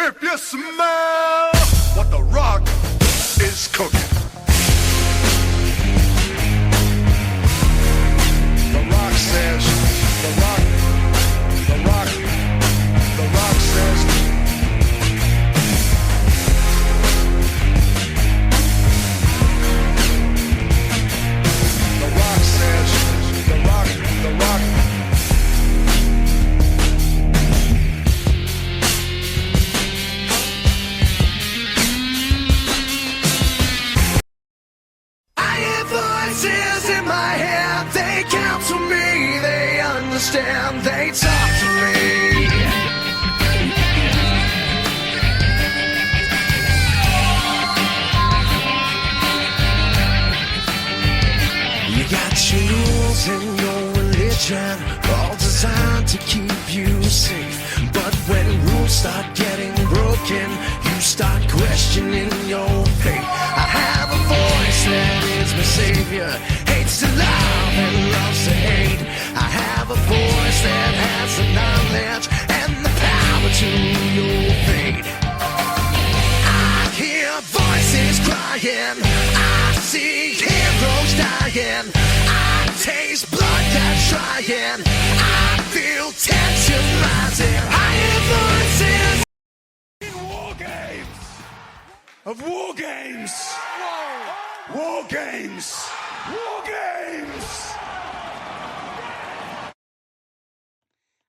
If you smell what The Rock is cooking. The Rock says, The Rock says. The Rock says, The Rock. Voices in my head, they counsel me, they understand, they talk to me. You got your rules and your religion, all designed to keep you safe. But when rules start getting broken, you start questioning your faith. I have a voice that is my savior, hates to love and loves to hate. I have a voice that has the knowledge and the power to your fate. I hear voices crying, I see heroes dying, I taste blood that's trying, I feel tension rising. I hear voices in WarGames of WarGames. WarGames! WarGames!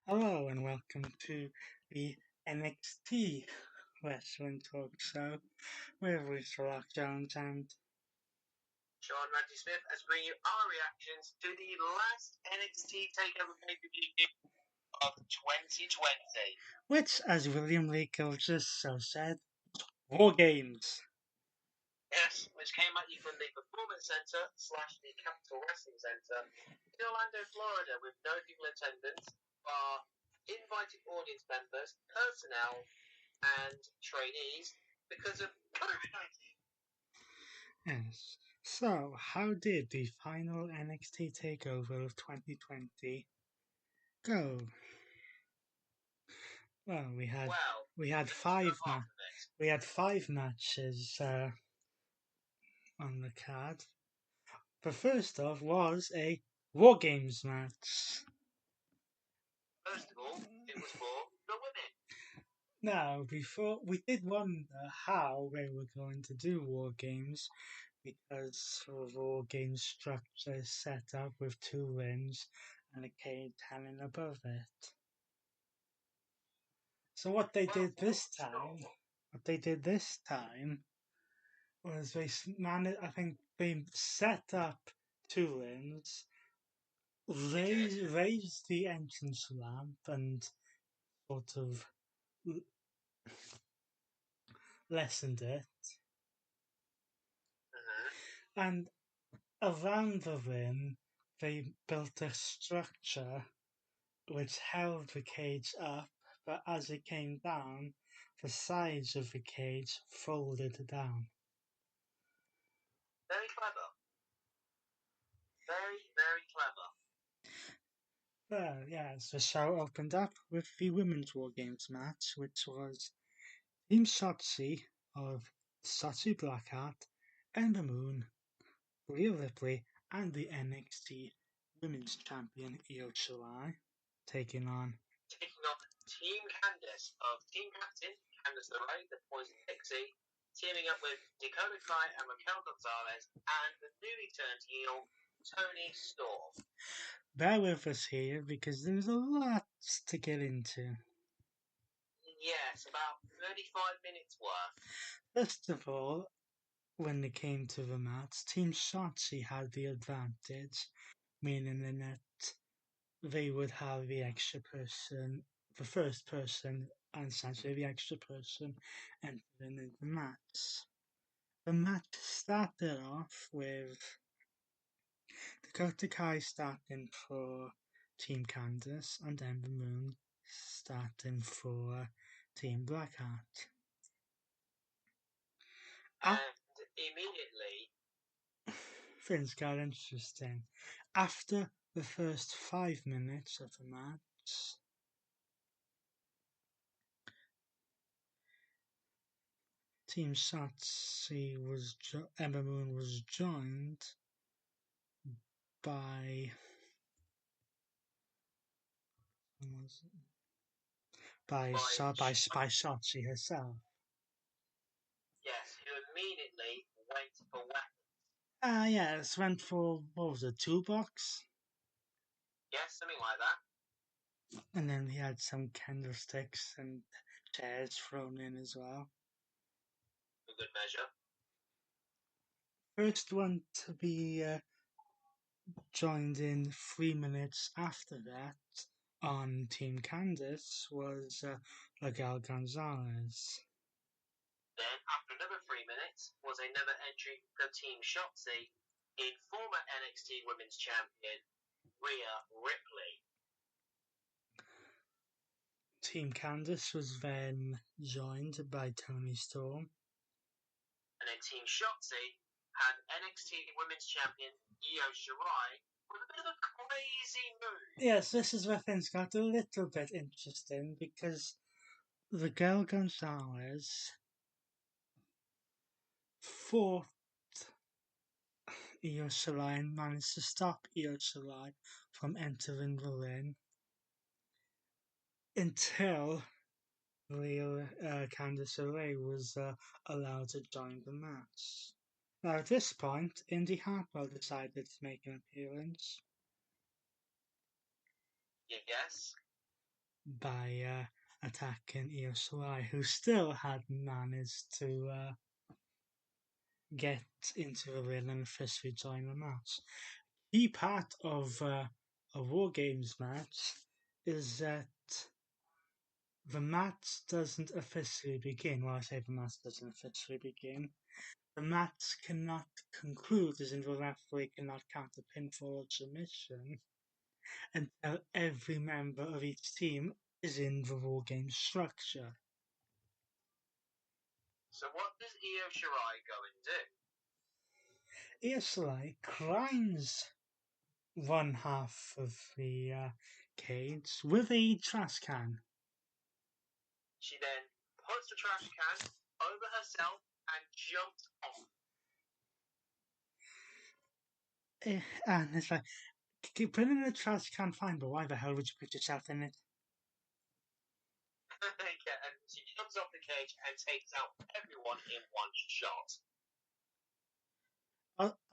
Hello and welcome to the NXT Wrestling Talk Show with Rachel Rock Jones and Sean Randy Smith as bring you our reactions to the last NXT TakeOver pay-per-view of 2020. which, as William Lee Gilchrist so said, WarGames. Yes, which came at you from the Performance Center / the Capital Wrestling Center in Orlando, Florida, with no people in attendance, bar invited audience members, personnel, and trainees because of COVID-19. Yes. So, how did the final NXT TakeOver of 2020 go? Well, we had five matches on the card. The first off was a WarGames match. First of all, it was for the women. Now, before we did wonder how they were going to do WarGames, because the WarGames structure is set up with 2 rings and a cage hanging above it. So what they did this time was they set up 2 rings, raised the entrance ramp and sort of lessened it. And around the ring, they built a structure which held the cage up, but as it came down, the sides of the cage folded down. Very clever. Very, very clever. Well, yes, the show opened up with the Women's WarGames match, which was Team Shotzi of Shotzi Blackheart, Ember Moon, Rhea Ripley, and the NXT Women's Champion Io Shirai taking on Team Candice of Team Captain Candice LeRae, the Poison Pixie, teaming up with Dakota Kai and Raquel Gonzalez, and the newly turned heel Toni Storm. Bear with us here because there's a lot to get into. Yes, about 35 minutes worth. First of all, when it came to the match, Team Shotzi had the advantage, meaning that they would have the extra person, the first person, and essentially the extra person entering in the match. The match started off with Dakota Kai starting for Team Candice and Ember Moon starting for Team Blackheart. And immediately things got interesting. After the first 5 minutes of the match, Team Shotzi Ember Moon was joined by by Shotzi herself. Yes, who immediately went for weapons. Yes, went for, what was it, toolbox? Yes, something like that. And then we had some candlesticks and chairs thrown in as well. For good measure. First one to be joined in 3 minutes after that on Team Candice was Miguel Gonzalez. Then, after another 3 minutes, was another entry for Team Shotzi in former NXT Women's Champion Rhea Ripley. Team Candice was then joined by Toni Storm. And then Team Shotzi had NXT Women's Champion Io Shirai with a bit of a crazy move. Yes, this is where things got a little bit interesting because Miguel Gonzalez fought Io Shirai and managed to stop Io Shirai from entering the ring until Candice LeRae was allowed to join the match. Now at this point, Indy Hartwell decided to make an appearance Yes. by attacking Io Shirai, who still had managed to get into the ring and officially join the match. Key part of a WarGames match is that the match doesn't officially begin. Well, I say the match doesn't officially begin. The match cannot conclude, as in the referee cannot count a pinfall or submission until every member of each team is in the WarGames structure. So what does Io Shirai go and do? Io Shirai climbs one half of the cage with a trash can. She then puts the trash can over herself and jumps off. And it's like, keep putting in the trash can, fine, but why the hell would you put yourself in it? Yeah, and she jumps off the cage and takes out everyone in one shot.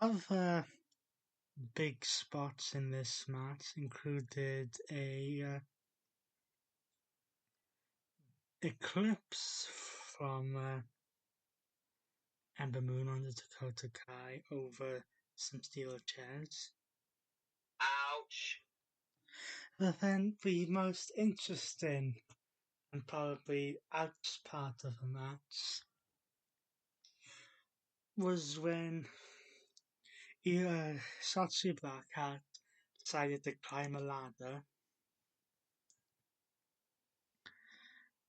Other big spots in this match included a eclipse from Ember Moon on the Dakota Kai over some steel chairs. Ouch. But then the most interesting and probably ouch part of the match was when Shotzi Blackheart decided to climb a ladder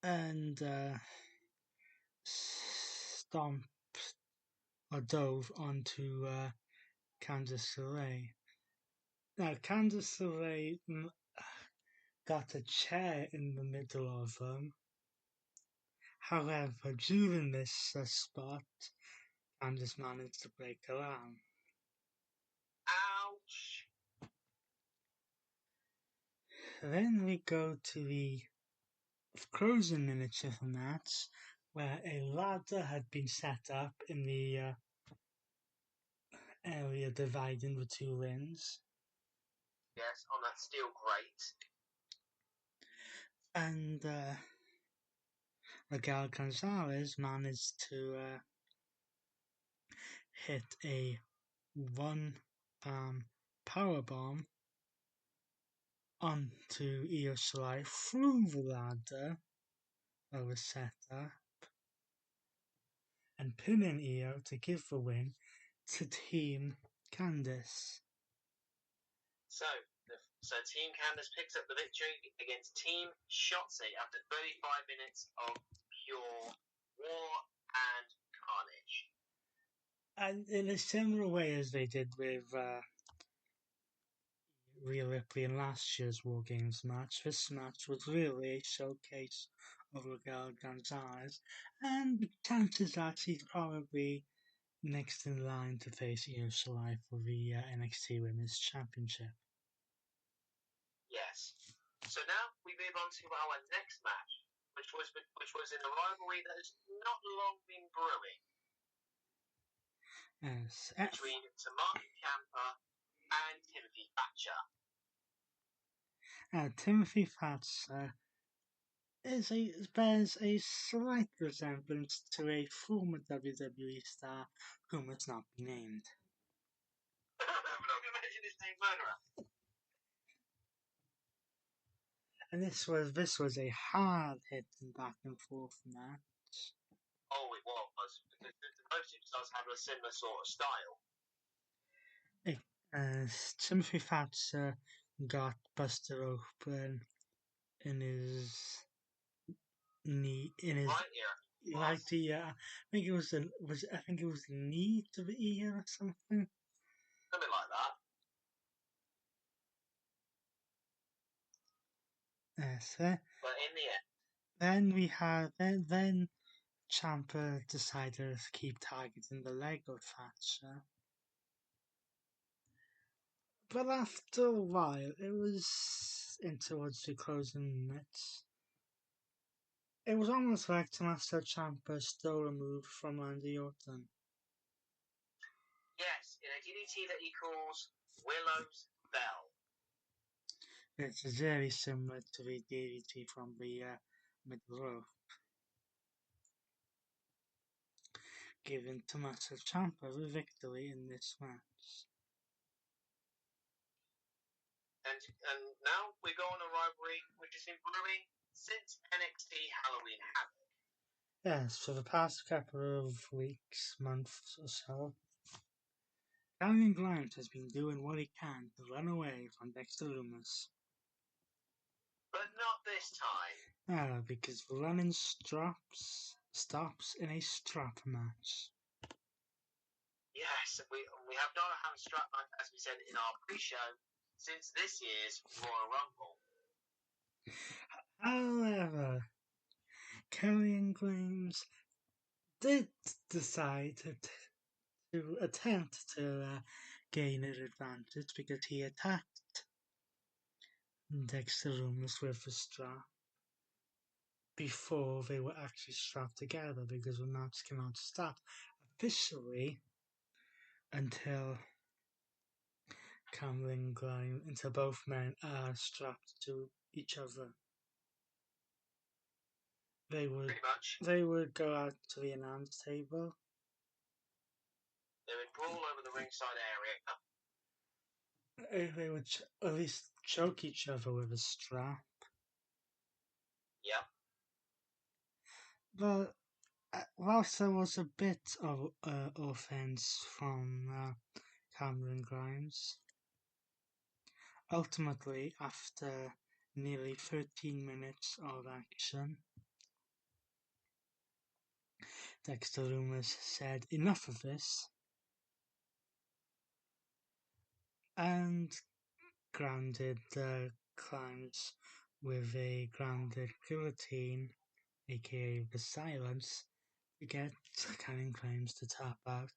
and stomped or dove onto Candice LeRae. Now, Candice LeRae got a chair in the middle of them. However, during this spot, Candice managed to break her arm. Ouch. Then we go to the closing minutes of the match, where a ladder had been set up in the area dividing the two rings. Yes, on that steel grate. And Miguel Gonzalez managed to hit a one-arm powerbomb onto Io Shirai through the ladder that was set up and pinning Io to give the win to Team Candice. So Team Candice picks up the victory against Team Shotzi after 35 minutes of pure war and carnage. And in a similar way as they did with Rhea Ripley in last year's WarGames match, this match was really a showcase over Raquel Gonzalez, and the chances are she's probably next in line to face Io Shirai for the NXT Women's Championship. Yes. So now we move on to our next match, which was in a rivalry that has not long been brewing Yes, between Tamaki Ciampa and Timothy Thatcher. Timothy Thatcher bears a slight resemblance to a former WWE star who must not be named. We're not going to mention his name, murderer. And this was a hard hitting back and forth match. Oh, it was, because most superstars have a similar sort of style. Timothy Thatcher got busted open in his knee, in his Right here. right ear. I think it was the knee to the ear or something. Something like that. Yes. But in the end, Then Ciampa decided to keep targeting the leg of Thatcher. But after a while, it was in towards the closing minutes. It was almost like Tommaso Ciampa stole a move from Randy Orton. yes, in a DDT that he calls Willow's Bell. It's very similar to the DDT from the middle rope, giving Tommaso Ciampa the victory in this match. And now we go on a rivalry which has been brewing since NXT Halloween Havoc. Yes, for the past couple of weeks, months or so, Daniel Grimes has been doing what he can to run away from Dexter Lumis. But not this time. Because the running stops in a strap match. Yes, we have not had a strap match, as we said in our pre-show, since this year's Royal Rumble. However, Karrion Grimes did decide to attempt to gain an advantage because he attacked Dexter Lumis with the strap before they were actually strapped together, because the match cannot start officially until until both men are strapped to each other. Pretty much. They would go out to the announce table. They would brawl over the ringside area. They would at least choke each other with a strap. Yep. But whilst there was a bit of offense from Cameron Grimes, ultimately, after nearly 13 minutes of action, Dexter Lumis said enough of this and grounded Grimes with a grounded guillotine, aka the silence, to get Cameron Grimes to tap out,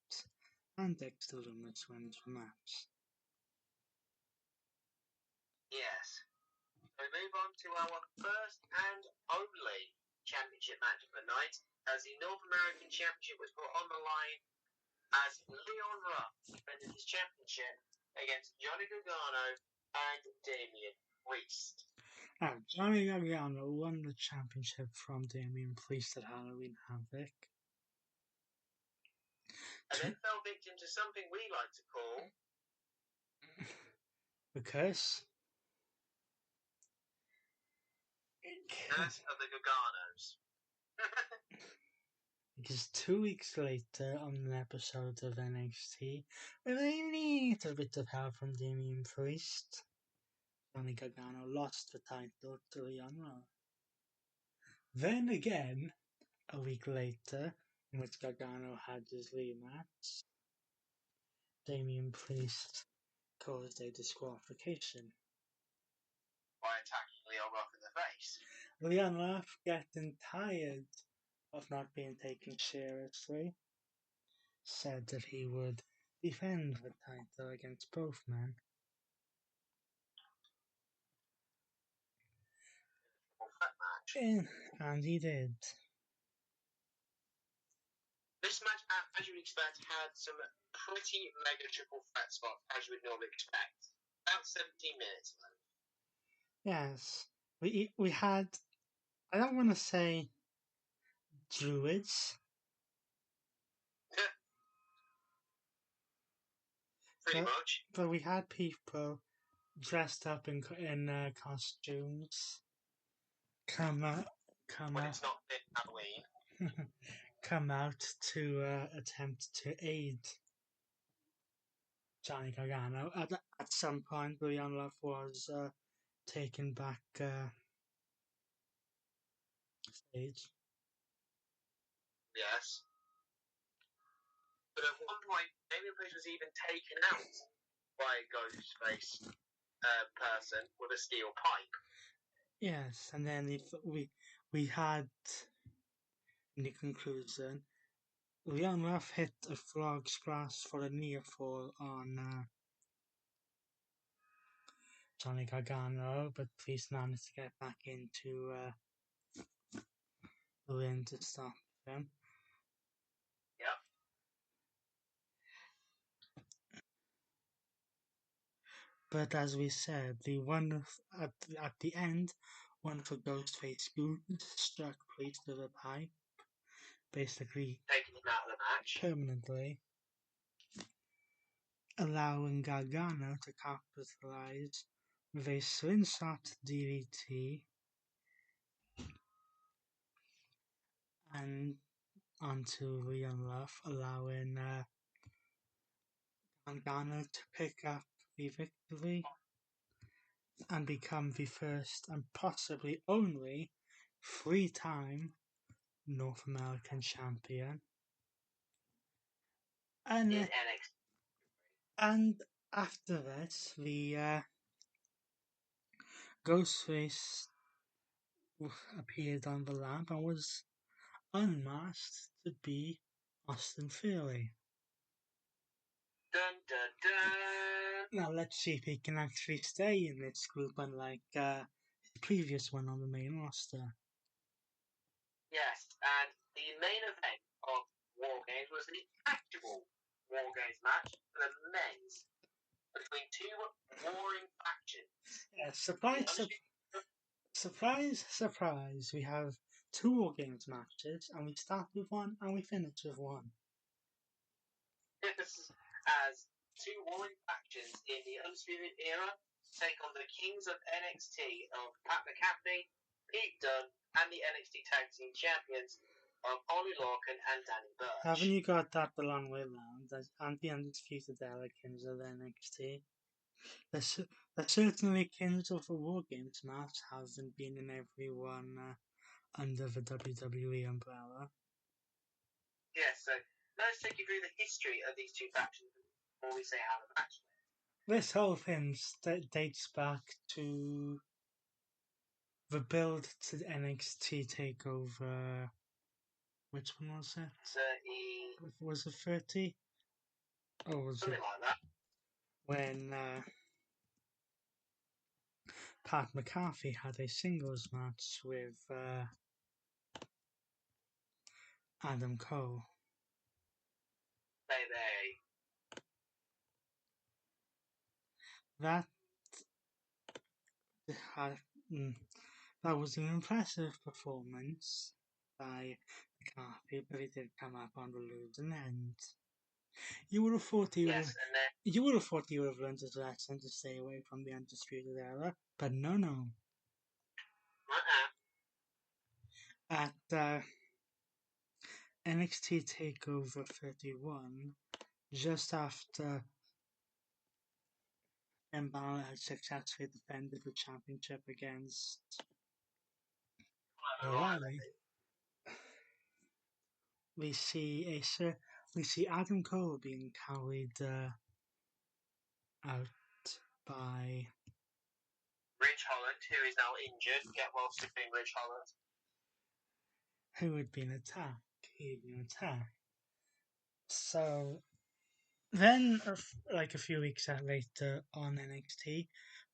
and Dexter Lumis wins the match. Yes. We move on to our first and only championship match of the night, as the North American Championship was put on the line as Leon Ruff defended his championship against Johnny Gargano and Damian Priest. Johnny Gargano won the championship from Damian Priest at Halloween Havoc. And then fell victim to something we like to call the curse. Curse of the Garganos. Because 2 weeks later, on an episode of NXT, with a little bit of help from Damian Priest, Johnny Gargano lost the title to Leon Ruff. Then again, a week later, in which Gargano had his rematch, Damian Priest caused a disqualification. by attacking Leon Ruff in the face. Leon Ruff, getting tired of not being taken seriously, said that he would defend the title against both men. That match. And he did. This match, as you would expect, had some pretty mega triple threat spots, as you would normally expect. About 17 minutes. Yes, we had. I don't want to say druids, Pretty much. but we had people dressed up in costumes come out When it's not Halloween. come out to attempt to aid Johnny Gargano. At some point, Leon Ruff was taken back stage. Yes. But at one point, Damien Priest was even taken out by a Ghostface person with a steel pipe. Yes, and then we had in the conclusion, Leon Ruff hit a frog splash for a near fall on Johnny Gargano, but Priest managed to get back into the ring to stop him. Yep. But as we said, at the end, one of the Ghostface goons struck Priest with a pipe, basically taking him out of the match permanently, allowing Gargano to capitalize with a slingshot DDT and onto Leon Ruff, allowing Gargano to pick up the victory and become the first and possibly only 3-time North American champion. in NXT. And after this, the Ghostface appeared on the ramp and was unmasked to be Austin Theory. Dun dun dun! Now let's see if he can actually stay in this group, unlike the previous one on the main roster. Yes, and the main event of WarGames was the actual WarGames match for the men's between two warring factions. Yeah, surprise, we have two WarGames matches, and we start with one and we finish with one. As two warring factions in the Undisputed Era take on the Kings of NXT of Pat McAfee, Pete Dunne, and the NXT Tag Team Champions of Ollie Lorcan and Danny Burch. Haven't you got that the long way round? And the Undisputed Era Kings of NXT. They're certainly Kings of the WarGames match haven't been in every one under the WWE umbrella. Yes, so let's take you through the history of these two factions before we say how the match went. This whole thing dates back to the build to the NXT TakeOver. Which one was it? Was it 30? Or was Something it like that. when Pat McAfee had a singles match with Adam Cole? That had, that was an impressive performance by McAfee, but he did come up on the losing end. You would have thought he would have learned his lesson to stay away from the Undisputed Era, but no. At NXT TakeOver 31, just after Finn Balor had successfully defended the championship against O'Reilly, we see Adam Cole being carried out by Rich Holland, who is now injured. Get well soon, Rich Holland. Who had been attacked? He'd been attacked. So then, like a few weeks later on NXT,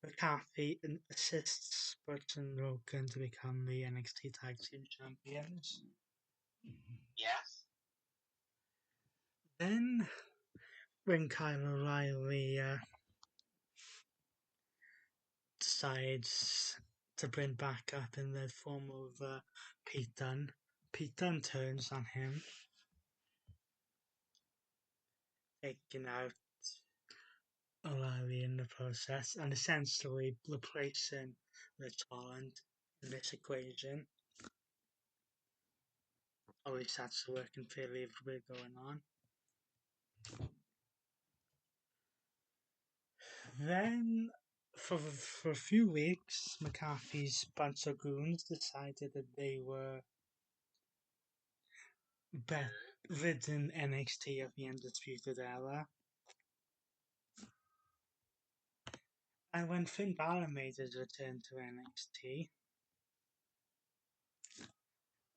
McCarthy assists Burton Logan to become the NXT Tag Team Champions. Yes. Then, when Kyle O'Reilly decides to bring back up in the form of Pete Dunne turns on him, taking out O'Reilly in the process and essentially replacing Rich Holland in this equation. At least that's the working theory of what's going on. Then, for a few weeks, McCarthy's bunch of goons decided that they were ridden NXT of the Undisputed Era. And when Finn Balor made his return to NXT,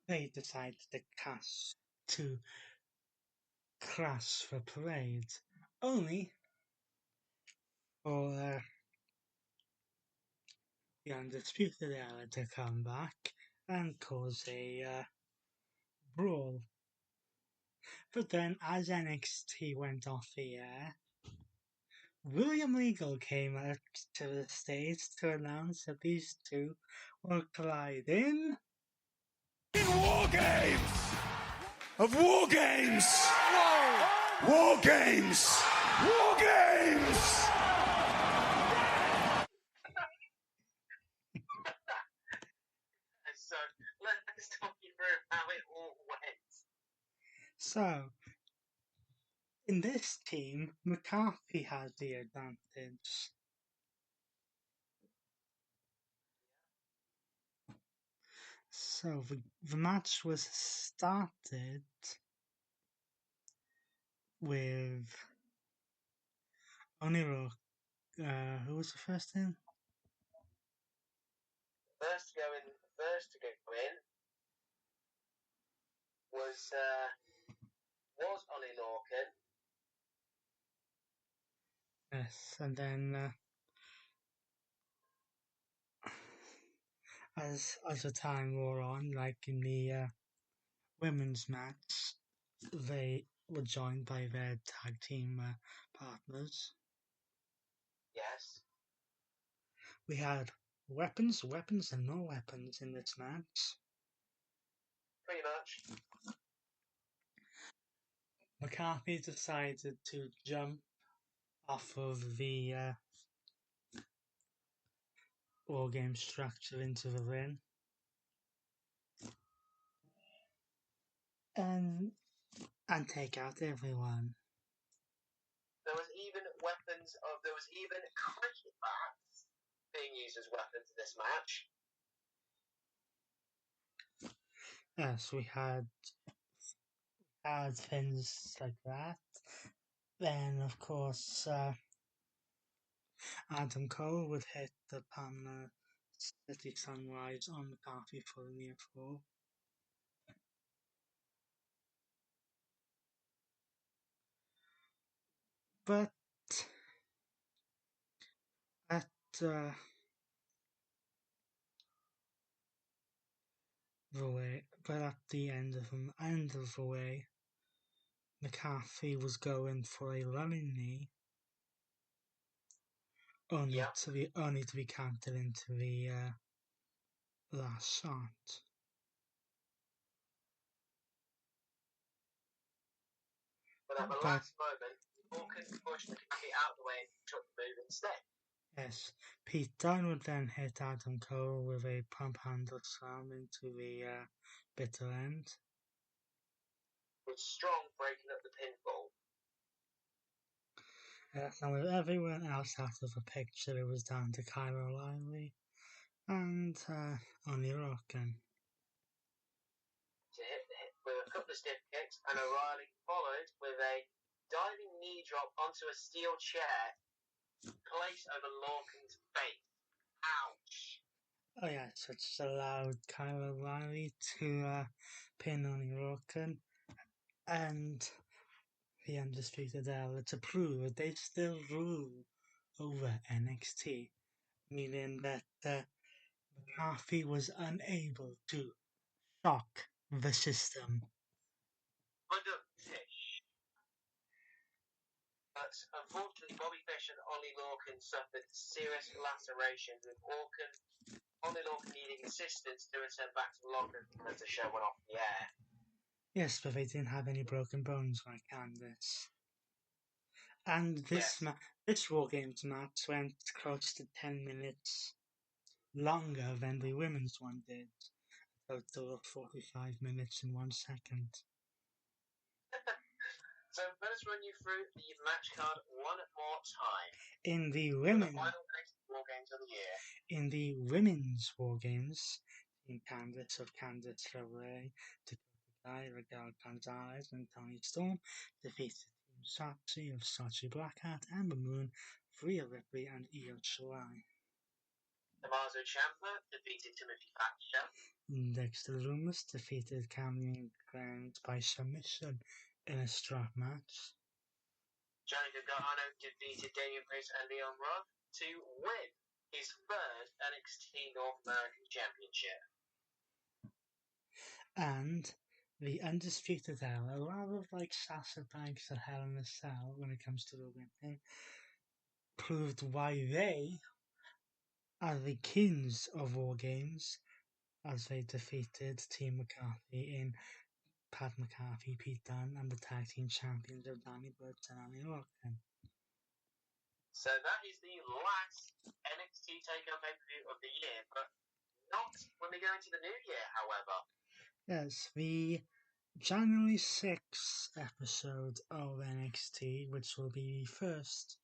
they decided to crash for parade, only for the Undisputed Era to come back and cause a brawl. But then, as NXT went off the air, William Regal came out to the stage to announce that these two will collide in WarGames! Of WarGames! WarGames! WarGames! So let's talk you through how it all went. So, in this team, McCarthy has the advantage. So, the match was started with Oniro. Who was the first in? First to go in was Ollie Lorcan. Yes, and then as the time wore on, like in the women's match, they were joined by their tag team partners. Yes. We had weapons, and no weapons in this match. Pretty much. McCarthy decided to jump off of the WarGame structure into the ring. And take out everyone. There was even cricket bats being used as weapons in this match. Yes, we had things like that. Then, of course, Adam Cole would hit the Panama City Sunrise on McCarthy for the near fall. But at the end of the way, McCarthy was going for a running knee, only to be counted into the last shot. But at the last moment, Lorcan pushed McCarthy out of the way and took the move instead. Yes, Pete Dunne would then hit Adam Cole with a pump handle slam into the bitter end. With Strong breaking up the pinfall. And with everyone else out of the picture, it was down to Kyle O'Reilly and Oney Lorcan. To hit with a couple of stiff kicks, and O'Reilly followed with a diving knee drop onto a steel chair placed over Lorcan's face. Ouch. Oh yeah, so it's allowed Kyle O'Reilly to pin Only Lorcan and the Undisputed Era to prove that they still rule over NXT, meaning that McCarthy was unable to shock the system. Tish. But unfortunately, Bobby Fish and Ollie Lorcan suffered serious lacerations, with Ollie Lorcan needing assistance to return back to the locker room as the show went off the air. Yes, but they didn't have any broken bones like Candice. And this Yes. this WarGames match went close to 10 minutes longer than the women's one did. A total of 45 minutes and 1 second. So let us run you through the match card one more time. In the For women, the final NXT WarGames of the year. in the women's WarGames, Team Candice of Candice LeRae, Dakota Kai, Raquel Gonzalez, and Toni Storm defeated Team Sachi of Sachi Blackheart, Amber Moon, Rhea Ripley, and Io Shirai. Tommaso Ciampa defeated Timothy Thatcher. Dexter Lumis defeated Cameron Grimes by submission in a strap match. Johnny Gargano defeated Damian Priest and Leon Ruff to win his third NXT North American Championship. And the Undisputed Era, rather like Sasha Banks at Hell in a Cell when it comes to the women, proved why they are the kings of WarGames as they defeated Team McCarthy in Pat McCarthy, Pete Dunne, and the tag team champions of Danny Burch and Only Lorcan. So that is the last NXT TakeOver pay-per-view of the year, but not when we go into the new year, however. Yes, the January 6th episode of NXT, which will be the first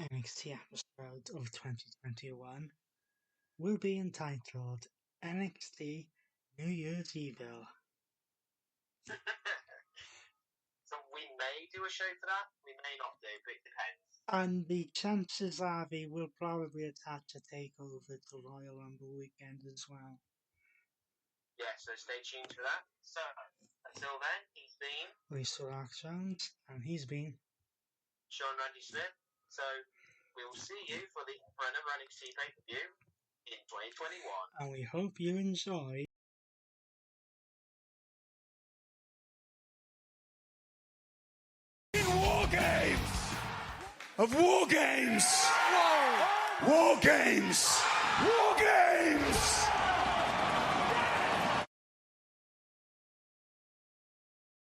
NXT episode of 2021, will be entitled NXT New Year's Evil. So we may do a show for that, we may not do, but it depends. And the chances are they will probably attach a takeover to Royal Rumble weekend as well. Yeah, so stay tuned for that. So, until then, he's been Lisa Rock Jones, and he's been Sean Randy Smith. So, we'll see you for another NXT pay-per-view in 2021. and we hope you enjoy WarGames! Of WarGames! WarGames! WarGames!